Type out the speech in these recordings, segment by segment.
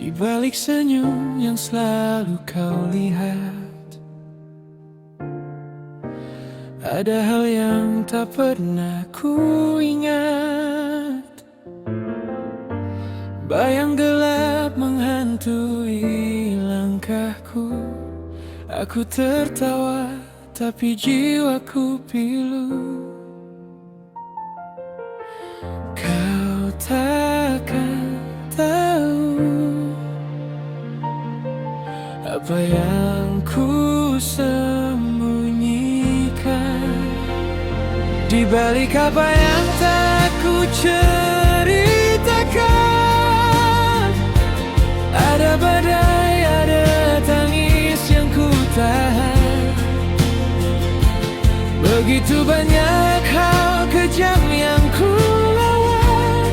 Di balik senyum yang selalu kau lihat, ada hal yang tak pernah ku ingat. Bayang gelap menghantui langkahku. Aku tertawa tapi jiwaku pilu. Kau takkan tahu apa yang ku sembunyikan. Di balik apa yang tak ku ceritakan, ada badai, ada tangis yang ku tahan. Begitu banyak hal kejam yang ku lawan,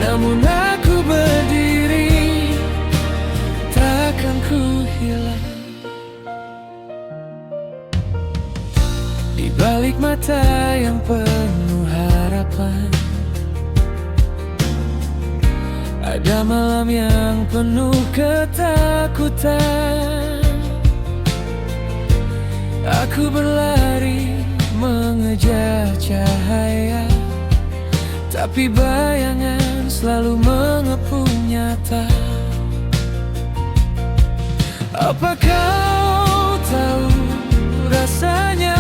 namun aku berdiri, takkan ku hilang. Di balik mata yang penuh harapan, ada malam yang penuh ketakutan. Aku berlari mengejar cahaya, tapi bayangan selalu mengepung nyata. Apa kau tahu rasanya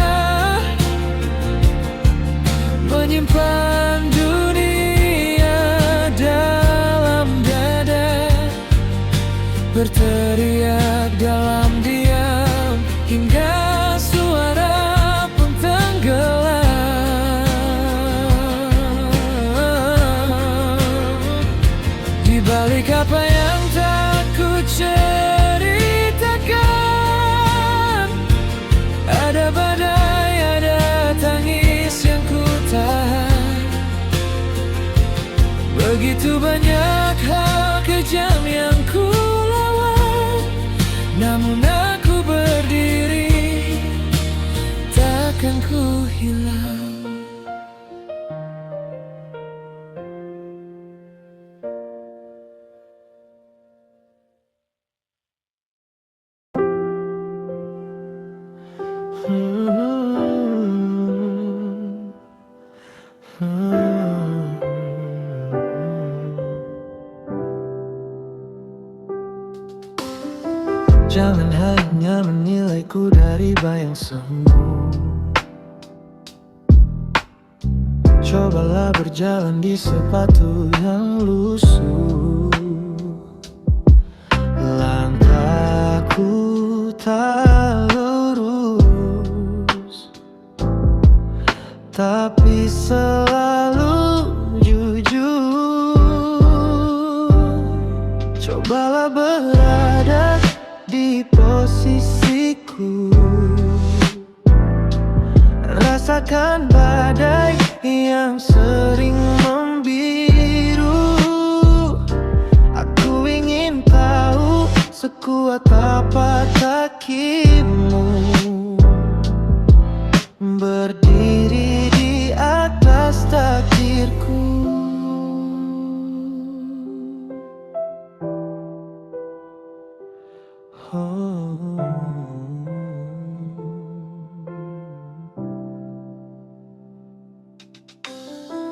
menyimpan dunia dalam dada, berteriak dalam diam hingga suara pun tenggelam. Di balik apa yang tak ku ceritakan, ada badai, ada tangis yang ku tahan. Begitu banyak hal kejam yang ku lawan, namun aku berdiri, takkan ku hilang. Jangan hanya menilaiku dari bayang semu. Cobalah berjalan di sepatu yang lusuh. Langkahku tak lurus, tapi selalu jujur. Cobalah berada di posisiku, rasakan badai yang sering membiru. Aku ingin tahu sekuat apa kakimu, berdiri di atas takdirku.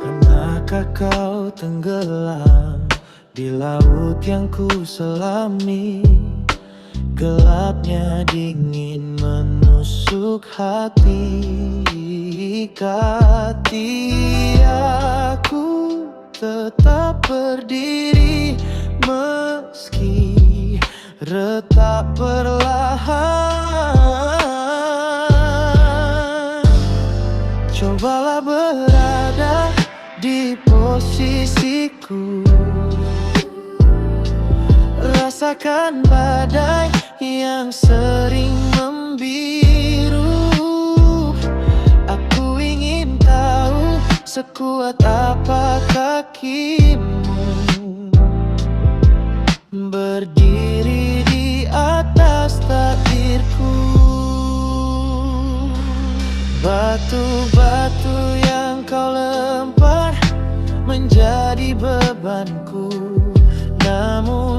Pernahkah kau tenggelam di laut yang ku selami? Gelapnya dingin menusuk hati. Ikati aku tetap berdiri meski retak perlahan. Cobalah berada di posisiku, rasakan badai yang sering membiru. Aku ingin tahu sekuat apa kakimu, berdiri di atas takdirku. Batu-batu yang kau lempar menjadi bebanku, namun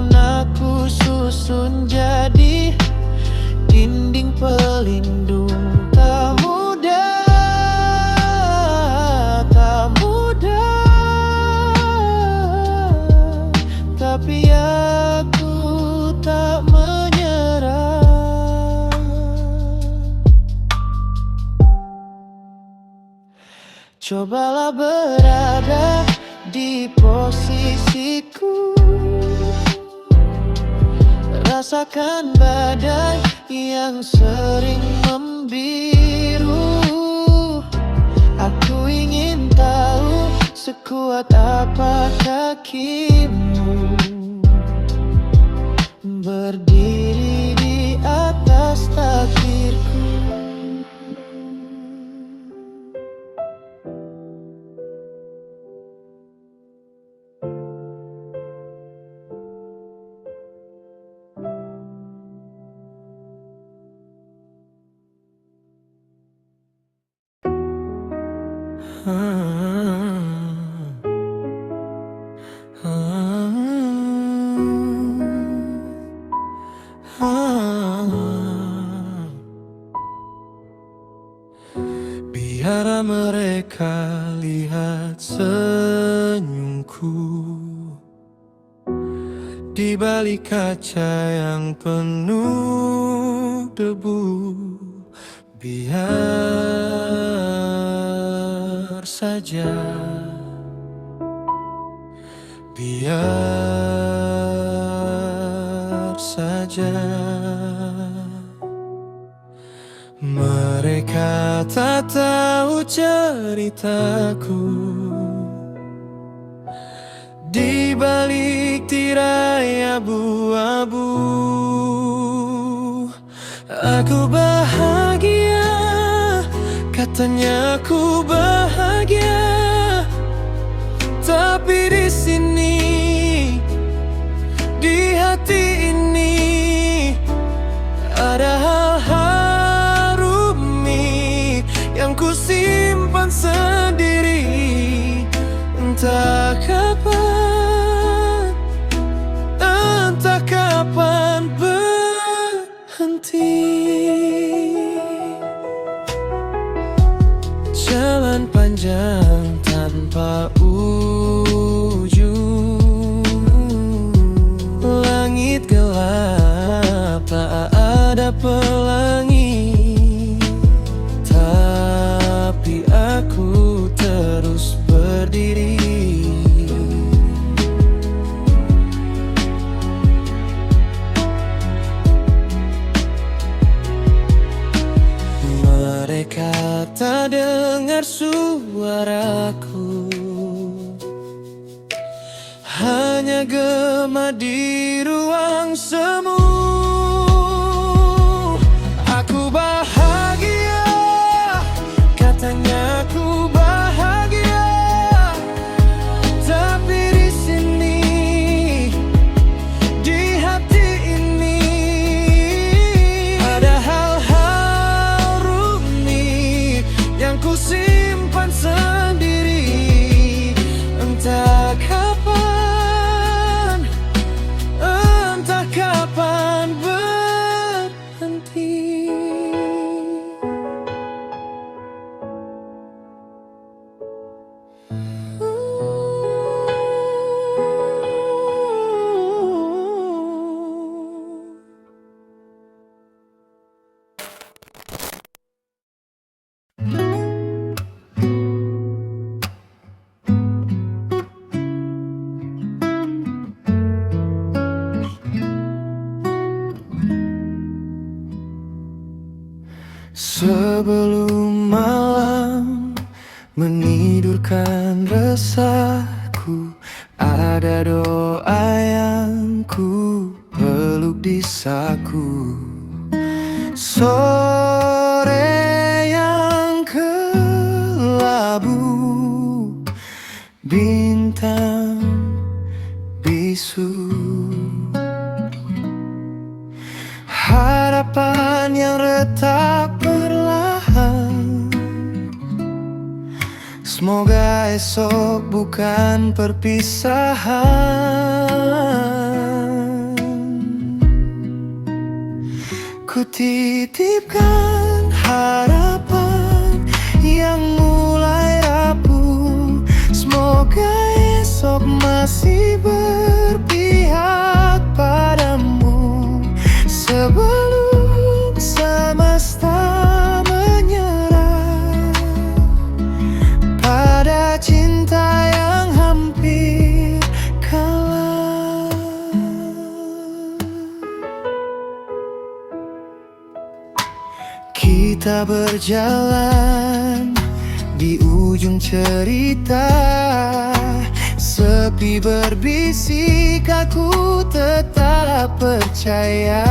Cobalah berada di posisiku, rasakan badai yang sering membiru. Aku ingin tahu sekuat apa kakimu berdiri di atas takdirku. Biar mereka lihat senyumku di balik kaca yang penuh debu. Biar saja, biar saja. Mereka tak tahu ceritaku di balik tirai abu-abu. Aku bahagia, katanya aku bahagia, tapi di sini, di hati ini ada hal-hal rumit yang ku simpan sendiri. Entah kapan, entah kapan berhenti. Jalan panjang tanpa ujung, langit gelap tak ada pelangi, tapi aku terus berdiri. Mereka tak dengar suaraku, hanya gema di ruang semu. Aku bahagia, katanya aku bahagia, tapi di sini, di hati ini ada hal-hal rumit yang ku simpan sendiri. Entah kapan, entah kapan berhenti. Sebelum malam menidurkan resahku, ada doa yang ku peluk di saku. Sore yang kelabu, bintang bisu, harapan yang retak perlahan. Semoga esok bukan perpisahan. Ku titipkan harapan yang mulai rapuh. Semoga esok masih berpihak padamu sebelum semesta menyerah. Kita berjalan di ujung cerita, sepi berbisik, aku tetap percaya.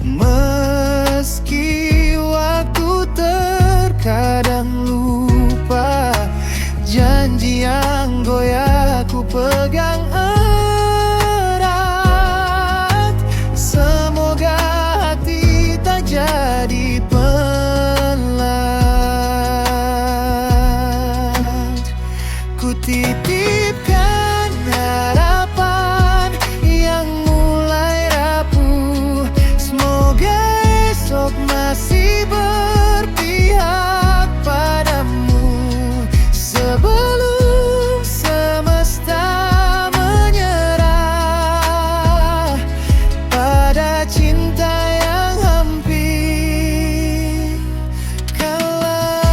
Meski waktu terkadang lupa, janji yang goyah ku pegang erat. Semoga hati tak jadi pelat. Ku titipkan harapan yang mulai rapuh, semoga esok masih berpihak padamu. Sebelum semesta menyerah pada cinta yang hampir kalah.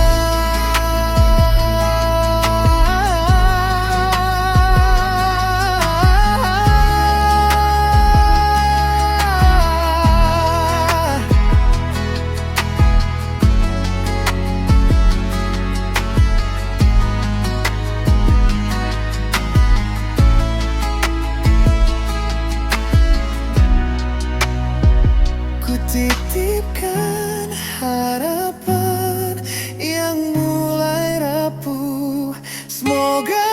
Ku titipkan harapan yang mulai rapuh, semoga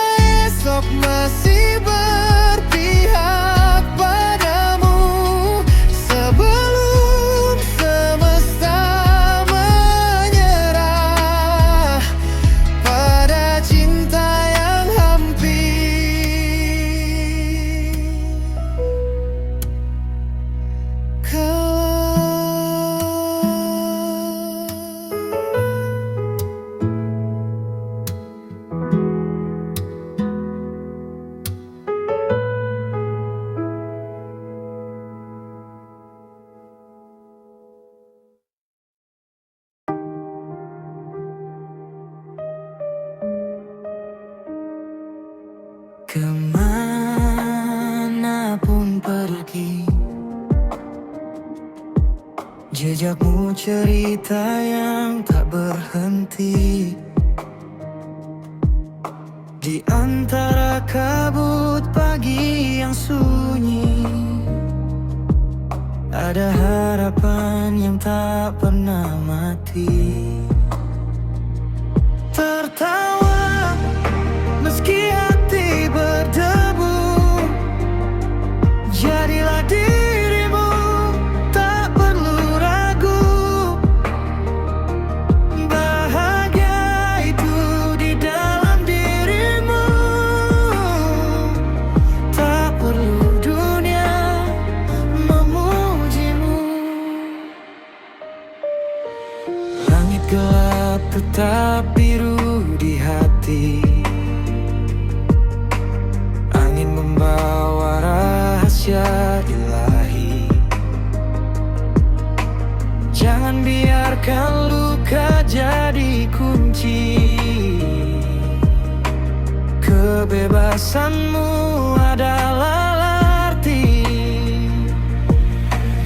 esok masih berpihak padamu. Sebelum semesta menyerah pada cinta yang hampir kalah. Kemanapun pergi, jejakmu cerita yang tak berhenti. Di antara kabut pagi yang sunyi, ada harapan yang tak pernah mati. Tertawa meski hati berdebu, jadilah dirimu, tak perlu ragu. Bahagia itu di dalam dirimu, tak perlu dunia memujimu. Langit gelap tetap biru di hati, angin membawa rahasia ilahi. Jangan biarkan luka jadi kunci, kebebasanmu adalah arti.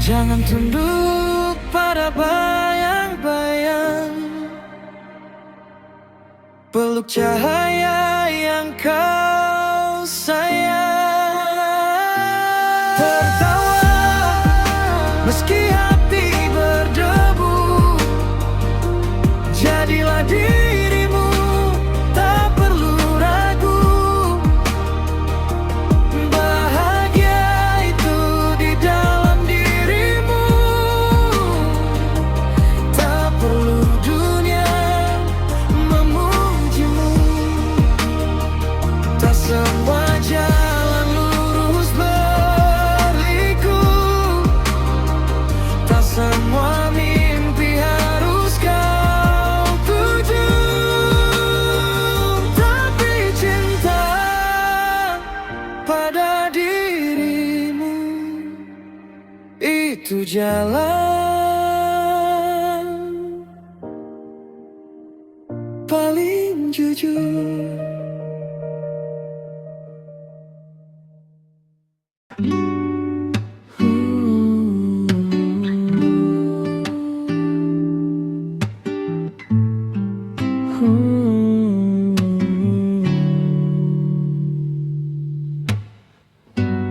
Jangan tunduk pada bayang-bayang, peluk cahaya yang kau sayang. Tertawa meski hati berdebu, jadilah dirimu, tak perlu ragu. Bahagia itu di dalam dirimu, tak perlu dunia memujimu. Tak semua jalan lurus berliku, tak semua mimpi harus kau tuju. Tapi cinta pada dirimu, itu jalan paling jujur.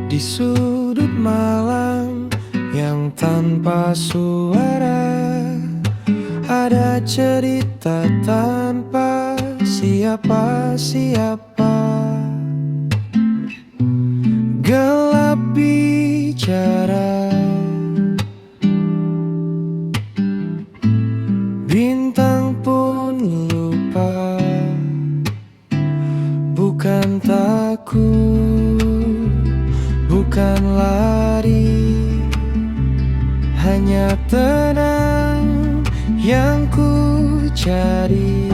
Di sudut malam yang tanpa suara, ada cerita tanpa siapa-siapa. Gelap bicara, bintang pun lupa. Bukan takut, bukan lari, hanya tenang yang ku cari.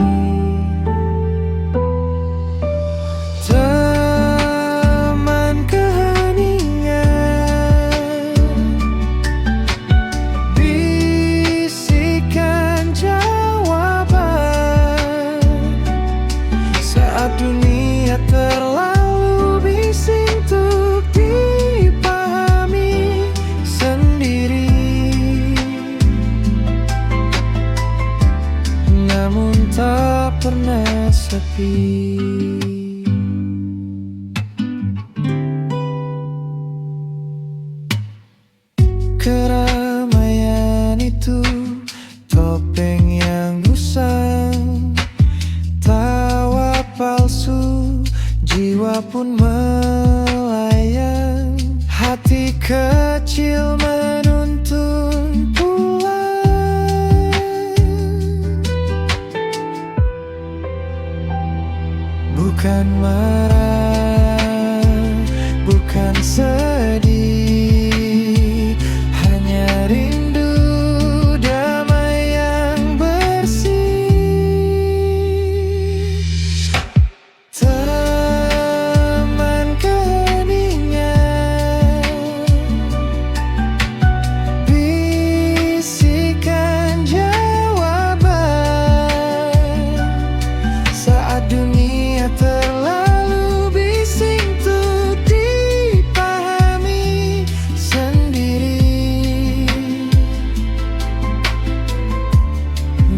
Teman keheningan, bisikan jawaban saat dunia terlalu bising untuk dipahami sendiri. Namun tak pernah sepi. Keramaian itu topeng yang usang, tawa palsu, jiwa pun melayang. Hati kecil menuntun pulang, bukan marah, bukan sedih, hanya rindu damai yang bersih. Teman keheningan, bisikan jawaban saat dunia terlalu bising untuk dipahami sendiri.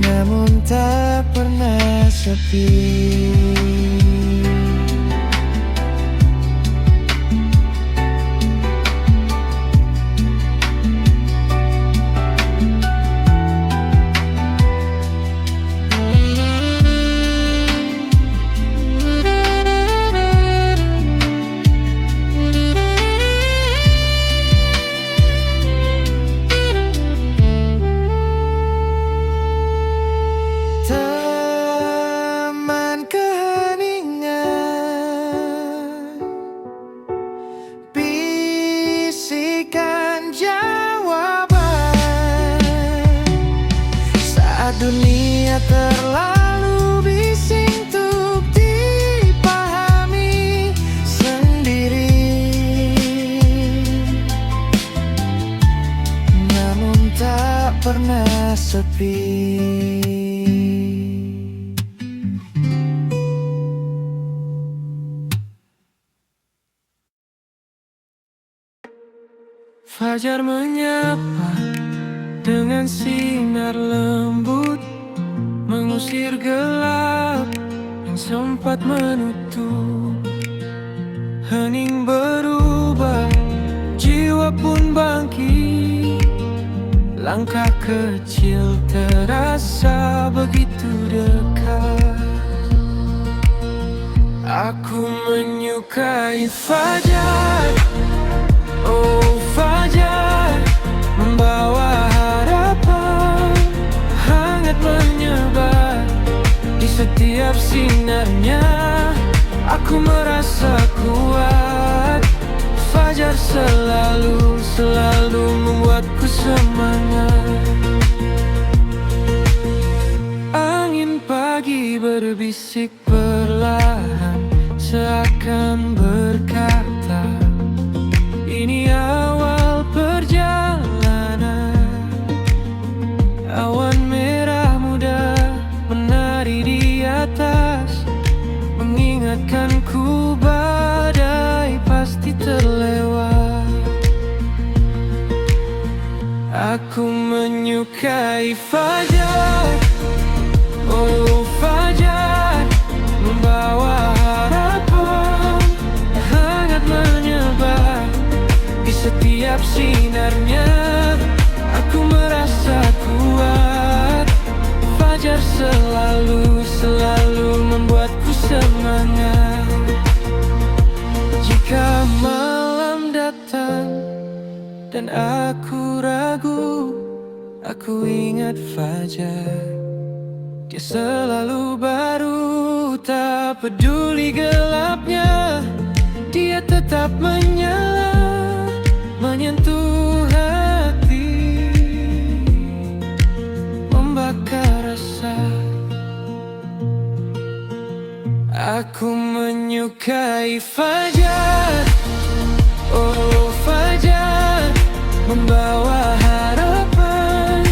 Namun tak pernah sepi. Teman keheningan, bisikan jawaban saat dunia terlalu bising untuk dipahami sendiri. Namun tak pernah sepi. Fajar menyapa dengan sinar lembut, mengusir gelap yang sempat menutup. Hening berubah, jiwa pun bangkit. Langkah kecil terasa begitu dekat. Aku menyukai fajar. Oh fajar, membawa harapan hangat menyebar di setiap sinarnya. Aku merasa kuat. Fajar selalu membuatku semangat. Angin pagi berbisik perlahan, seakan berkata, ini awal perjalanan. Awan merah muda menari di atas, mengingatkanku badai pasti terlewat. Aku menyukai fajar. Oh fajar, membawa harapan hangat menyebar setiap sinarnya aku merasa kuat. Fajar selalu membuatku semangat. Jika malam datang dan aku ragu, aku ingat fajar. Dia selalu baru, tak peduli gelapnya. Dia tetap menyala, menyentuh hati, membakar rasa. Aku menyukai fajar, oh fajar, membawa harapan,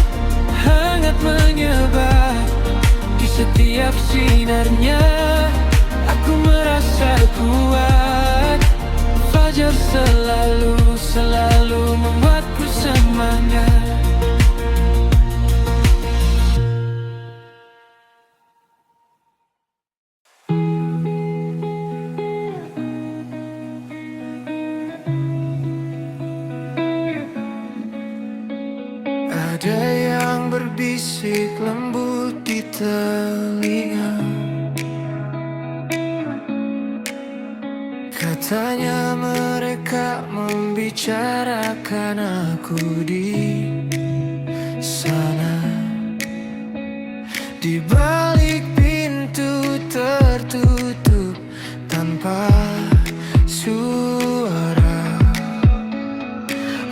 hangat menyebar. Di setiap sinarnya aku merasa kuat. Fajar selalu membuatku semangat. Ada yang berbisik lembut di telinga, katanya mereka membicarakan aku di sana. Di balik pintu tertutup tanpa suara,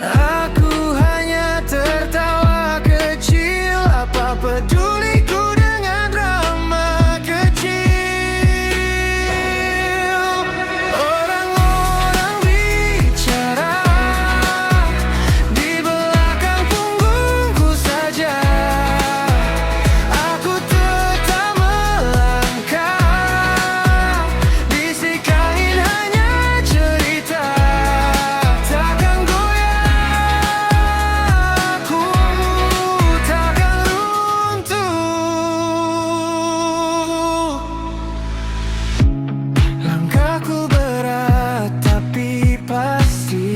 aku hanya tertawa kecil. Apa peduliku dengan drama kecil? Orang-orang bicara di belakang punggungku saja. Aku tetap melangkah, bisik angin hanya cerita. Takkan goyah, aku takkan runtuh. Langkahku berat tapi pasti.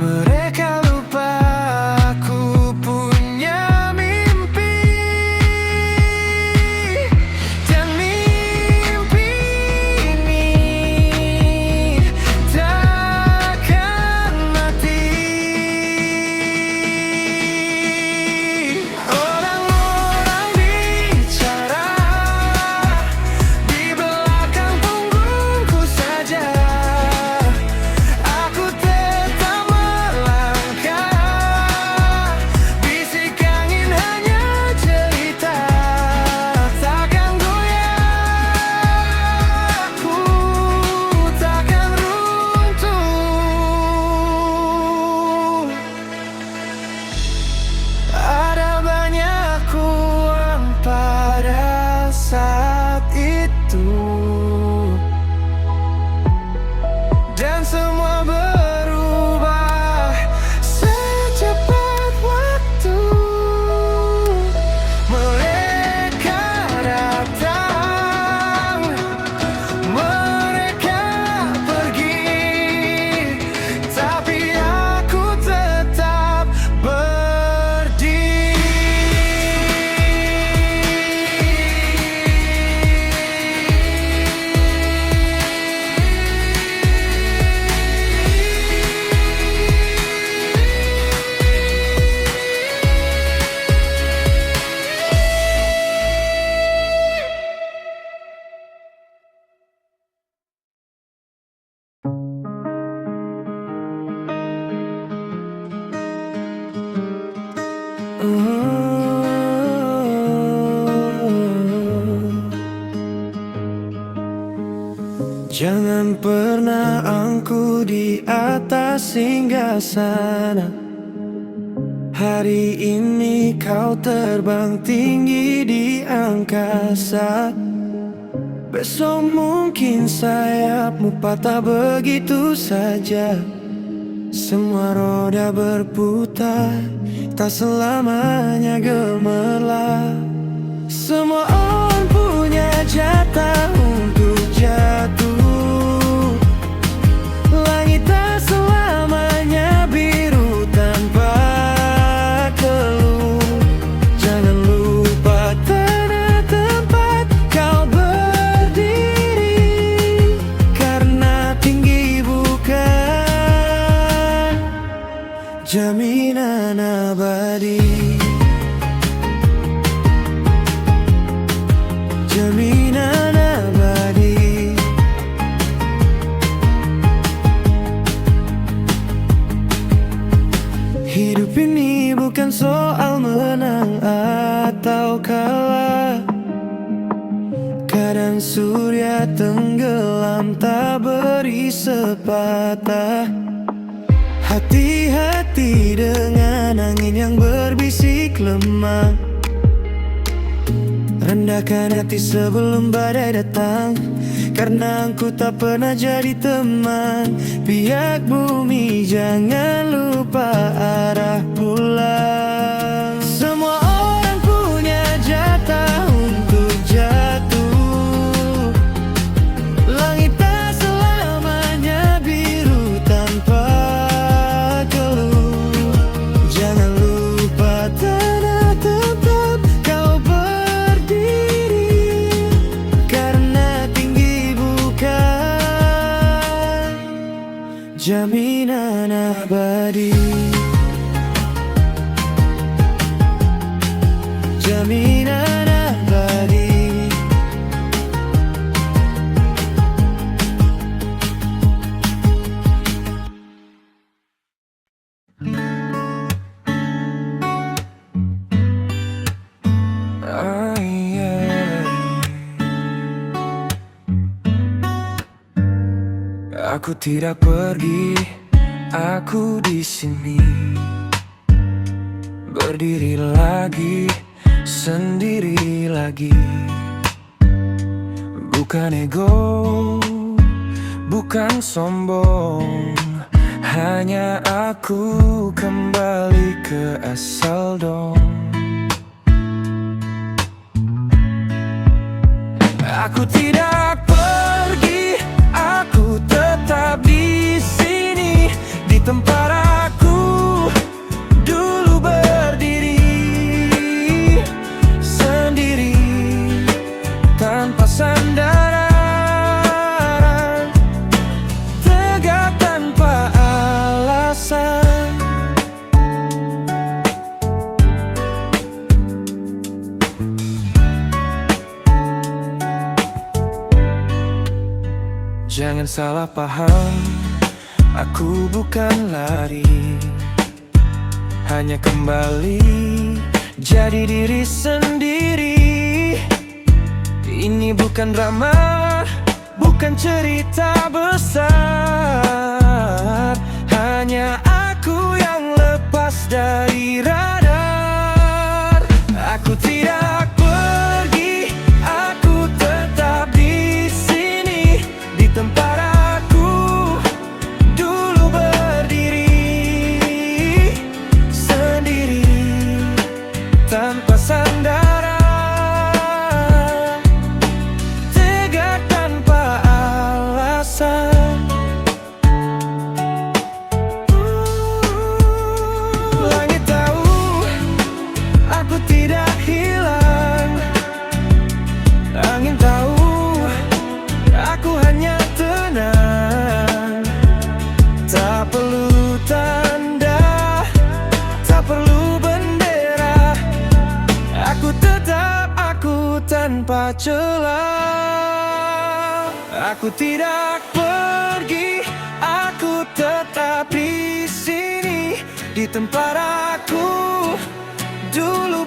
Mereka lupa aku punya mimpi, dan mimpi ini takkan mati. Orang-orang bicara di belakang punggungku saja. Aku tetap melangkah, bisik angin hanya cerita. Takkan goyah, aku takkan runtuh. Ada banyak uang pada saat itu, dan semua berubah secepat waktu. Mereka datang, mereka pergi, tapi aku tetap berdiri. Jangan pernah angku di atas singgah sana. Hari ini kau terbang tinggi di angkasa. Besok mungkin sayapmu patah begitu saja. Semua roda berputar, tak selamanya gemerlap. Semua orang punya jatah untuk jatuh. tenggelam tak beri sepatah. Hati-hati dengan angin yang berbisik lemah. Rendahkan hati sebelum badai datang, karena aku tak pernah jadi teman. Biak bumi jangan lupa arah pulang. Semua orang punya jatah untuk jatuh. Langit tak selamanya biru tanpa keluh. Jangan lupa tanah tempat kau berdiri, karena tinggi bukan jaminan abadi. Jaminan abadi. Oh yeah. Aku tidak pergi, aku di sini. Berdiri lagi, sendiri lagi. Bukan ego, bukan sombong, hanya aku kembali ke asal dong. Aku tidak pergi, aku tetap di sini, di tempat aku dulu berdiri, sendiri, tanpa sandaran, tegak tanpa alasan. Jangan salah paham, aku bukan lari, hanya kembali jadi diri sendiri. Ini bukan drama, bukan cerita besar, hanya aku yang lepas dari radar. Aku tidak pergi, aku tetap di sini, di tempat aku dulu berdiri, sendiri, tanpa sandaran, tegak tanpa alasan. Langit tahu aku tidak hilang, angin tahu aku hanya tenang. Tak perlu tanda, tak perlu bendera, aku tetap aku tanpa celah. Aku tidak pergi, aku tetap di sini, di tempat aku dulu